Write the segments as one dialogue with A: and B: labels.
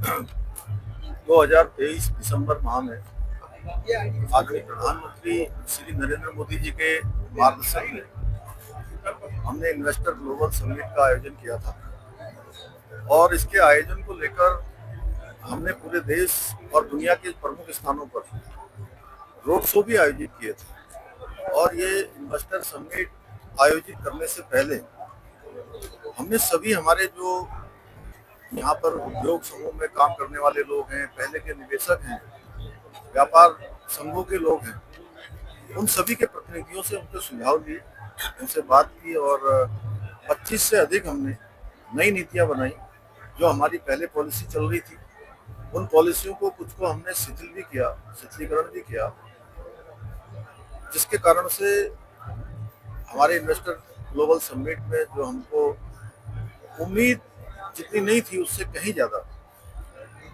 A: 2023 दिसंबर माह में आदरणीय प्रधानमंत्री श्री नरेंद्र मोदी जी के मार्गदर्शन में हमने इन्वेस्टर ग्लोबल समिट का आयोजन किया था और इसके आयोजन को लेकर हमने पूरे देश और दुनिया के प्रमुख स्थानों पर रोड शो भी आयोजित किए थे। और ये इन्वेस्टर समिट आयोजित करने से पहले हमने सभी हमारे जो यहाँ पर उद्योग समूह में काम करने वाले लोग हैं, पहले के निवेशक हैं, व्यापार संघों के लोग हैं, उन सभी के प्रतिनिधियों से उनके सुझाव लिए, उनसे बात की और 25 से अधिक हमने नई नीतियां बनाई। जो हमारी पहले पॉलिसी चल रही थी उन पॉलिसियों को कुछ को हमने शिथिलीकरण भी किया, जिसके कारण से हमारे इन्वेस्टर ग्लोबल समिट में जो हमको उम्मीद जितनी नहीं थी उससे कहीं ज्यादा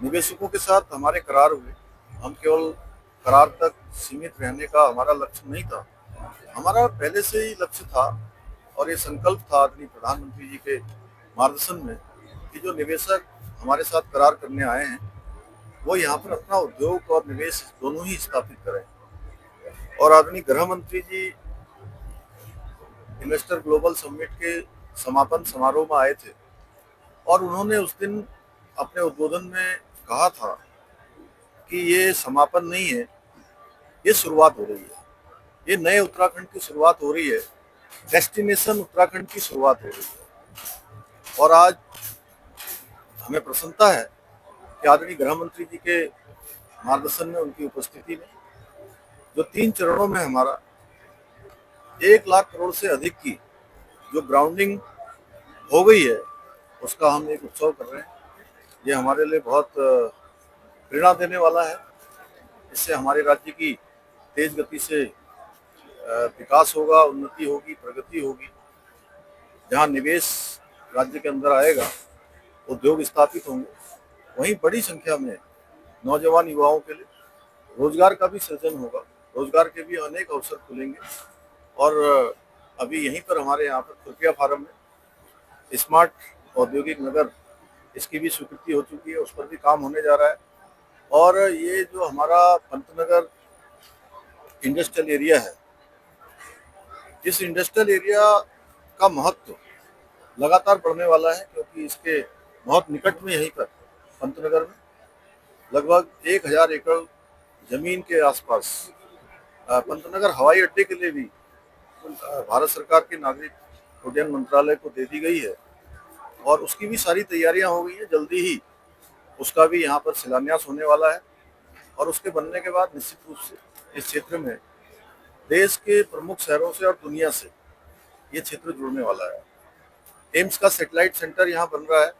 A: निवेशकों के साथ हमारे करार हुए। हम केवल करार तक सीमित रहने का हमारा लक्ष्य नहीं था, हमारा पहले से ही लक्ष्य था और ये संकल्प था आदरणीय प्रधानमंत्री जी के मार्गदर्शन में कि जो निवेशक हमारे साथ करार करने आए हैं वो यहाँ पर अपना उद्योग और निवेश दोनों ही स्थापित करें। और आदरणीय गृह मंत्री जी इन्वेस्टर ग्लोबल समिट के समापन समारोह में आए थे और उन्होंने उस दिन अपने उद्बोधन में कहा था कि ये समापन नहीं है, ये शुरुआत हो रही है, ये नए उत्तराखंड की शुरुआत हो रही है, डेस्टिनेशन उत्तराखंड की शुरुआत हो रही है। और आज हमें प्रसन्नता है कि आदरणीय गृह मंत्री जी के मार्गदर्शन में, उनकी उपस्थिति में जो 3 चरणों में हमारा 1 लाख करोड़ से अधिक की जो ग्राउंडिंग हो गई है उसका हम एक उत्सव कर रहे हैं। ये हमारे लिए बहुत प्रेरणा देने वाला है। इससे हमारे राज्य की तेज गति से विकास होगा, उन्नति होगी, प्रगति होगी। जहाँ निवेश राज्य के अंदर आएगा, उद्योग स्थापित होंगे, वहीं बड़ी संख्या में नौजवान युवाओं के लिए रोजगार का भी सृजन होगा, रोजगार के भी अनेक अवसर खुलेंगे। और अभी यहीं पर हमारे यहाँ पर खुर्किया फार्म में स्मार्ट औद्योगिक नगर, इसकी भी स्वीकृति हो चुकी है, उस पर भी काम होने जा रहा है। और ये जो हमारा पंतनगर इंडस्ट्रियल एरिया है, इस इंडस्ट्रियल एरिया का महत्व लगातार बढ़ने वाला है, क्योंकि इसके बहुत निकट में यहीं पर पंतनगर में लगभग 1000 एकड़ जमीन के आसपास पंतनगर हवाई अड्डे के लिए भी भारत सरकार के नागरिक उड्डयन मंत्रालय को दे दी गई है और उसकी भी सारी तैयारियां हो गई हैं। जल्दी ही उसका भी यहाँ पर शिलान्यास होने वाला है और उसके बनने के बाद निश्चित रूप से इस क्षेत्र में देश के प्रमुख शहरों से और दुनिया से ये क्षेत्र जुड़ने वाला है। एम्स का सैटेलाइट सेंटर यहाँ बन रहा है।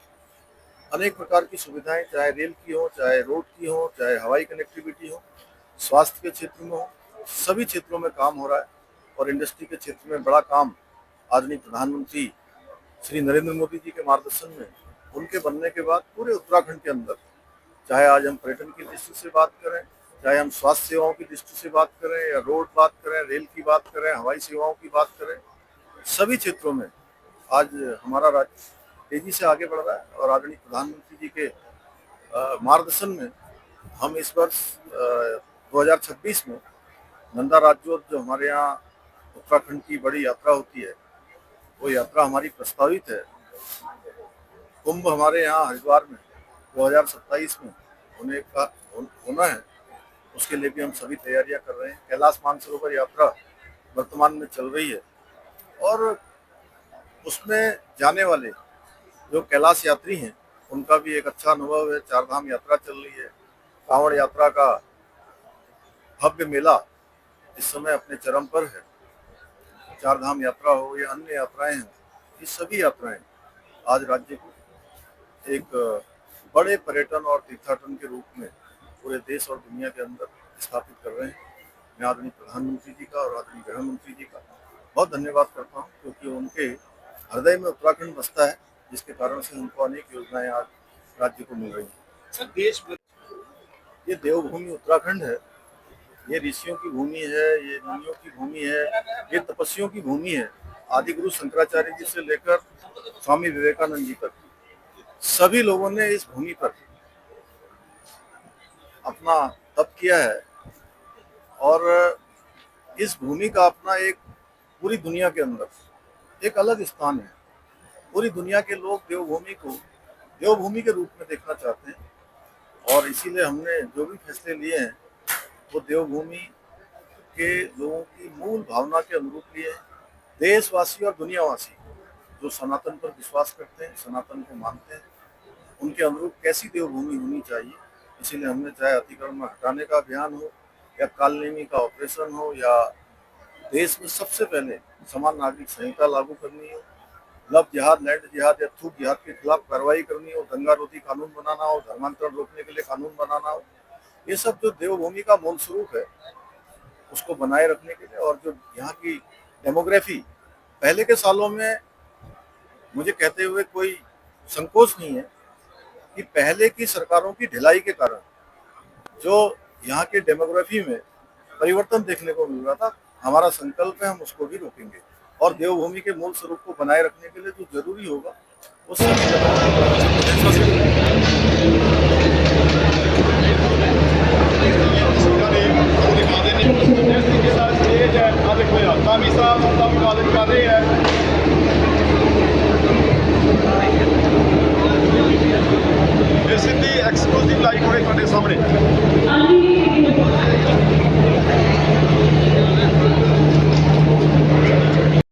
A: अनेक प्रकार की सुविधाएं, चाहे रेल की हो, चाहे रोड की हो, चाहे हवाई कनेक्टिविटी हो, स्वास्थ्य के क्षेत्र में हो, सभी क्षेत्रों में काम हो रहा है। और इंडस्ट्री के क्षेत्र में बड़ा काम आदरणीय प्रधानमंत्री श्री नरेंद्र मोदी जी के मार्गदर्शन में उनके बनने के बाद पूरे उत्तराखंड के अंदर, चाहे आज हम पर्यटन की दृष्टि से बात करें, चाहे हम स्वास्थ्य सेवाओं की दृष्टि से बात करें, या रोड बात करें, रेल की बात करें, हवाई सेवाओं की बात करें, सभी क्षेत्रों में आज हमारा राज्य तेजी से आगे बढ़ रहा है। और आदरणीय प्रधानमंत्री जी के मार्गदर्शन में हम इस वर्ष 2026 में नंदा राज्योत्सव, जो हमारे यहाँ उत्तराखंड की बड़ी यात्रा होती है, वो यात्रा हमारी प्रस्तावित है। कुंभ हमारे यहाँ हरिद्वार में 2027 में होना है, उसके लिए भी हम सभी तैयारियां कर रहे हैं। कैलाश मानसरोवर यात्रा वर्तमान में चल रही है और उसमें जाने वाले जो कैलाश यात्री हैं उनका भी एक अच्छा अनुभव है। 4 धाम यात्रा चल रही है, कांवड़ यात्रा का भव्य मेला इस समय अपने चरम पर है। 4 धाम यात्रा हो या अन्य यात्राएं हैं, ये सभी यात्राएं आज राज्य को एक बड़े पर्यटन और तीर्थाटन के रूप में पूरे देश और दुनिया के अंदर स्थापित कर रहे हैं। मैं आदरणीय प्रधानमंत्री जी का और आदरणीय गृह मंत्री जी का बहुत धन्यवाद करता हूँ, क्योंकि उनके हृदय में उत्तराखंड बसता है, जिसके कारण से उनको अनेक योजनाएं आज राज्य को मिल रही हैं। देश में ये देवभूमि उत्तराखंड है, ये ऋषियों की भूमि है, ये मुनियों की भूमि है, ये तपस्वियों की भूमि है। आदि गुरु शंकराचार्य जी से लेकर स्वामी विवेकानंद जी तक सभी लोगों ने इस भूमि पर अपना तप किया है और इस भूमि का अपना एक पूरी दुनिया के अंदर एक अलग स्थान है। पूरी दुनिया के लोग देवभूमि को देवभूमि के रूप में देखना चाहते हैं और इसीलिए हमने जो भी फैसले लिए हैं वो देवभूमि के लोगों की मूल भावना के अनुरूप लिए हैं। देशवासी और दुनियावासी जो सनातन पर विश्वास करते हैं, सनातन को मानते हैं, उनके अनुरूप कैसी देवभूमि होनी चाहिए, इसीलिए हमने चाहे अतिक्रमण हटाने का अभियान हो या कालनेमी का ऑपरेशन हो या देश में सबसे पहले समान नागरिक संहिता लागू करनी हो, लव जिहाद, लैंड जिहाद या थूक जिहाद के खिलाफ कार्रवाई करनी हो, दंगा रोधी कानून बनाना हो, धर्मांतरण रोकने के लिए कानून बनाना हो, ये सब जो देवभूमि का मूल स्वरूप है उसको बनाए रखने के लिए और जो यहाँ की डेमोग्राफी पहले के सालों में मुझे कहते हुए कोई संकोच नहीं है कि पहले की सरकारों की ढिलाई के कारण जो यहाँ के डेमोग्राफी में परिवर्तन देखने को मिल रहा था, हमारा संकल्प है हम उसको भी रोकेंगे और देवभूमि के मूल स्वरूप को बनाए रखने के लिए जो जरूरी होगा वो सभी